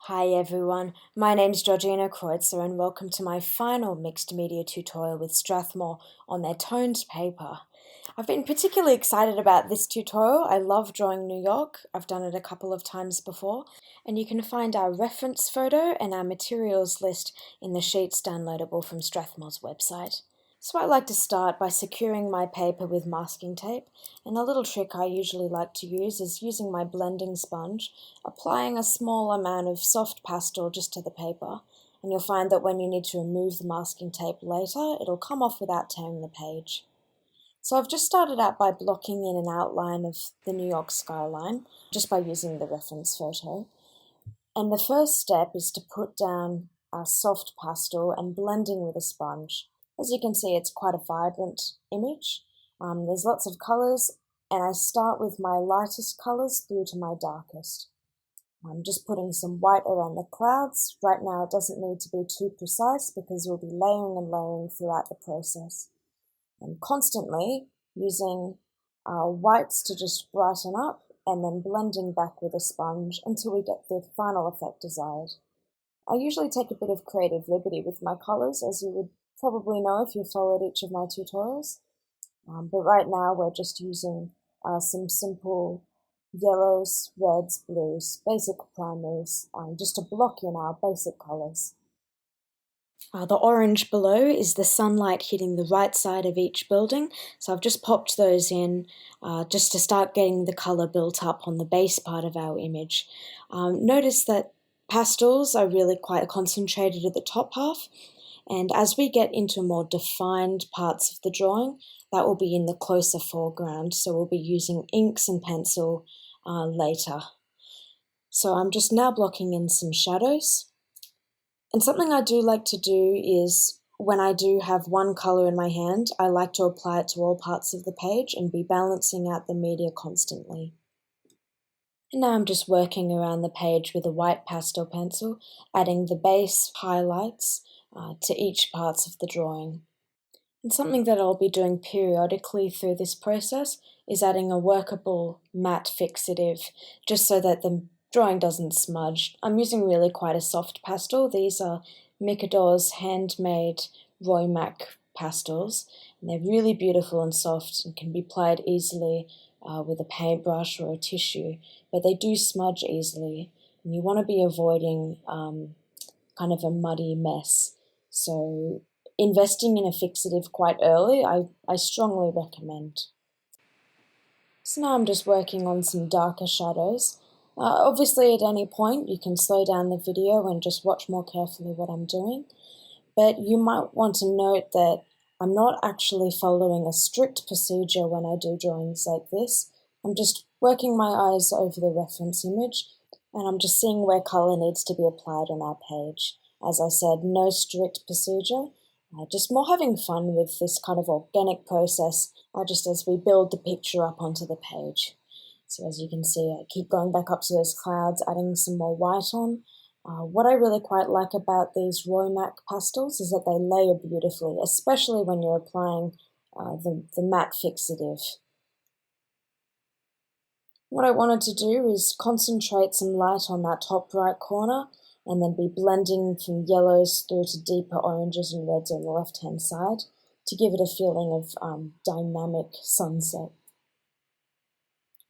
Hi everyone, my name's Georgina Kreutzer and welcome to my final mixed media tutorial with Strathmore on their toned paper. I've been particularly excited about this tutorial. I love drawing New York. I've done it a couple of times before, and you can find our reference photo and our materials list in the sheets downloadable from Strathmore's website. So I like to start by securing my paper with masking tape, and a little trick I usually like to use is using my blending sponge, applying a small amount of soft pastel just to the paper, and you'll find that when you need to remove the masking tape later, it'll come off without tearing the page. So I've just started out by blocking in an outline of the New York skyline, just by using the reference photo. And the first step is to put down our soft pastel and blending with a sponge. As you can see, it's quite a vibrant image. There's lots of colours, and I start with my lightest colours through to my darkest. I'm just putting some white around the clouds. Right now it doesn't need to be too precise because we'll be layering and layering throughout the process. And constantly using whites to just brighten up and then blending back with a sponge until we get the final effect desired. I usually take a bit of creative liberty with my colours, as you would probably know if you followed each of my tutorials. But right now we're just using some simple yellows, reds, blues, basic primaries, just to block in our basic colours. The orange below is the sunlight hitting the right side of each building, so I've just popped those in just to start getting the colour built up on the base part of our image. Notice that pastels are really quite concentrated at the top half, and as we get into more defined parts of the drawing, that will be in the closer foreground, so we'll be using inks and pencil later. So I'm just now blocking in some shadows. And something I do like to do is, when I do have one colour in my hand, I like to apply it to all parts of the page and be balancing out the media constantly. And now I'm just working around the page with a white pastel pencil, adding the base highlights to each parts of the drawing. And something that I'll be doing periodically through this process is adding a workable matte fixative, just so that the drawing doesn't smudge. I'm using really quite a soft pastel. These are Micador's handmade Roy Mac pastels, and they're really beautiful and soft and can be applied easily with a paintbrush or a tissue, but they do smudge easily, and you want to be avoiding kind of a muddy mess. So investing in a fixative quite early, I strongly recommend. So now I'm just working on some darker shadows. Obviously at any point you can slow down the video and just watch more carefully what I'm doing, but you might want to note that I'm not actually following a strict procedure when I do drawings like this. I'm just working my eyes over the reference image, and I'm just seeing where colour needs to be applied on our page. As I said, no strict procedure, just more having fun with this kind of organic process, just as we build the picture up onto the page. So as you can see, I keep going back up to those clouds, adding some more white on. What I really quite like about these Roy Mac pastels is that they layer beautifully, especially when you're applying the matte fixative. What I wanted to do is concentrate some light on that top right corner and then be blending from yellows through to deeper oranges and reds on the left-hand side to give it a feeling of dynamic sunset.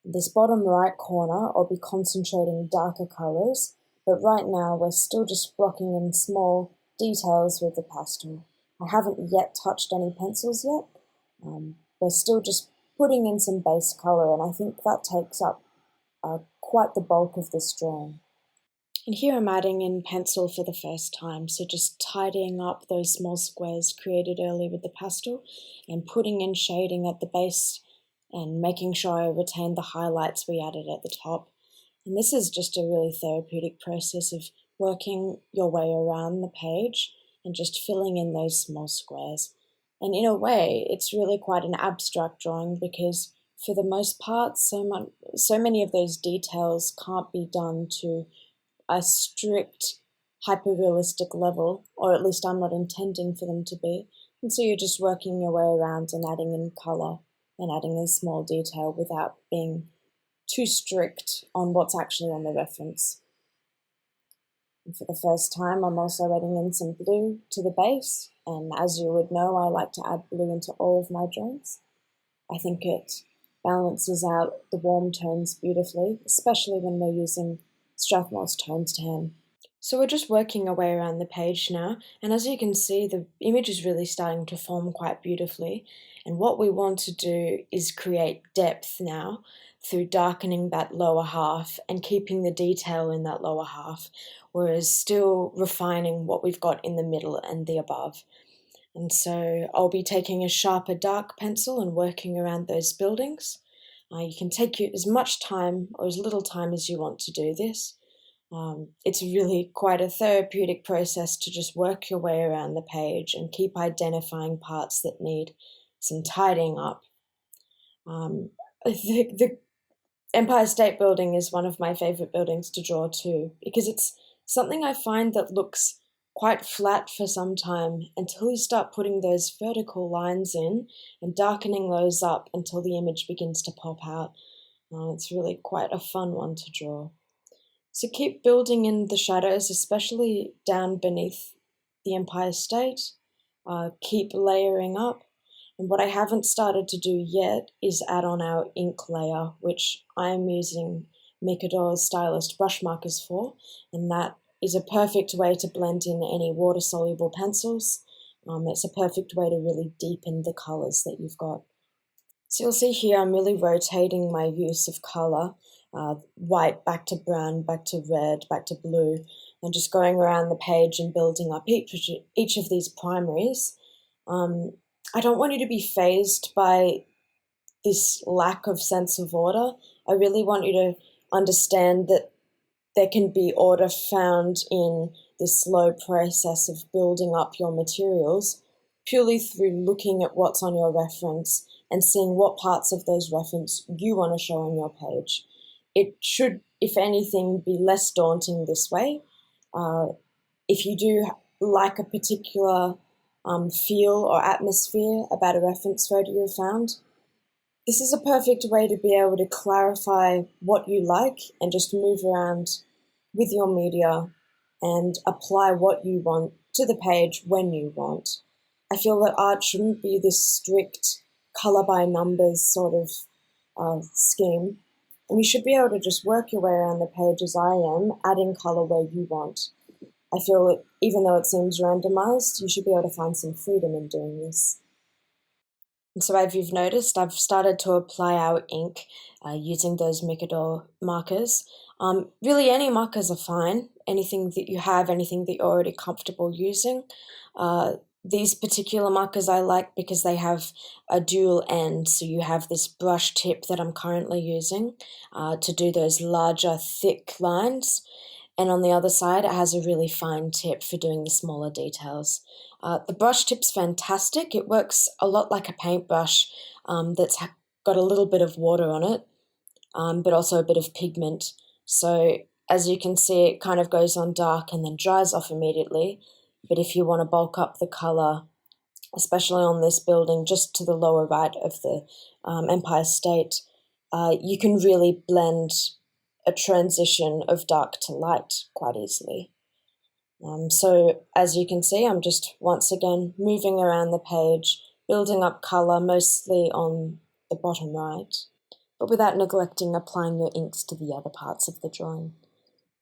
This bottom right corner, I'll be concentrating darker colours, but right now we're still just blocking in small details with the pastel. I haven't yet touched any pencils yet. We're still just putting in some base colour, and I think that takes up quite the bulk of this drawing. And here I'm adding in pencil for the first time, so just tidying up those small squares created earlier with the pastel and putting in shading at the base and making sure I retain the highlights we added at the top. And this is just a really therapeutic process of working your way around the page and just filling in those small squares. And in a way, it's really quite an abstract drawing because for the most part, so many of those details can't be done to a strict hyper-realistic level, or at least I'm not intending for them to be. And so you're just working your way around and adding in colour and adding in small detail without being too strict on what's actually on the reference. And for the first time, I'm also adding in some blue to the base, and as you would know, I like to add blue into all of my drawings. I think it balances out the warm tones beautifully, especially when we're using Strathmore's Tones Tan. So we're just working our way around the page now, and as you can see, the image is really starting to form quite beautifully. And what we want to do is create depth now through darkening that lower half and keeping the detail in that lower half, whereas still refining what we've got in the middle and the above. And so I'll be taking a sharper dark pencil and working around those buildings. You can take as much time or as little time as you want to do this. It's really quite a therapeutic process to just work your way around the page and keep identifying parts that need some tidying up. The Empire State Building is one of my favourite buildings to draw too, because it's something I find that looks quite flat for some time until you start putting those vertical lines in and darkening those up until the image begins to pop out. It's really quite a fun one to draw. So keep building in the shadows, especially down beneath the Empire State. Keep layering up. And what I haven't started to do yet is add on our ink layer, which I'm using Micador's Stylist brush markers for, and that is a perfect way to blend in any water-soluble pencils. It's a perfect way to really deepen the colours that you've got. So you'll see here I'm really rotating my use of colour, white back to brown, back to red, back to blue, and just going around the page and building up each of these primaries. I don't want you to be fazed by this lack of sense of order. I really want you to understand that there can be order found in this slow process of building up your materials purely through looking at what's on your reference and seeing what parts of those reference you want to show on your page. It should, if anything, be less daunting this way. If you do like a particular feel or atmosphere about a reference photo you found, this is a perfect way to be able to clarify what you like and just move around with your media and apply what you want to the page when you want. I feel that art shouldn't be this strict color by numbers sort of scheme, and you should be able to just work your way around the page as I am, adding color where you want. I feel that even though it seems randomized, you should be able to find some freedom in doing this. And so as you've noticed, I've started to apply our ink using those Micador markers. Really, any markers are fine. Anything that you have, anything that you're already comfortable using. These particular markers I like because they have a dual end, so you have this brush tip that I'm currently using to do those larger, thick lines. And on the other side, it has a really fine tip for doing the smaller details. The brush tip's fantastic. It works a lot like a paintbrush that's got a little bit of water on it, but also a bit of pigment. So as you can see, it kind of goes on dark and then dries off immediately. But if you want to bulk up the colour, especially on this building, just to the lower right of the Empire State, you can really blend a transition of dark to light quite easily. So as you can see, I'm just once again moving around the page, building up colour mostly on the bottom right, but without neglecting applying your inks to the other parts of the drawing.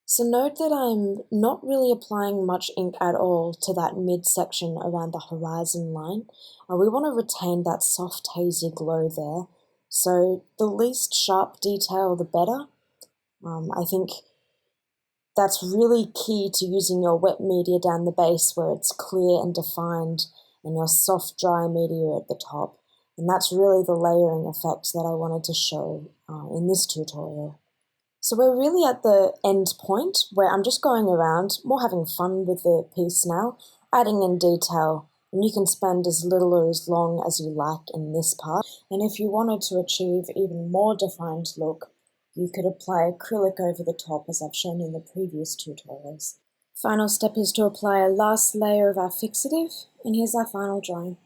So note that I'm not really applying much ink at all to that midsection around the horizon line. We want to retain that soft hazy glow there, so the least sharp detail the better. I think that's really key to using your wet media down the base where it's clear and defined and your soft dry media at the top. And that's really the layering effect that I wanted to show in this tutorial. So we're really at the end point where I'm just going around, more having fun with the piece now, adding in detail. And you can spend as little or as long as you like in this part. And if you wanted to achieve even more defined look, you could apply acrylic over the top as I've shown in the previous tutorials. Final step is to apply a last layer of our fixative, and here's our final drawing.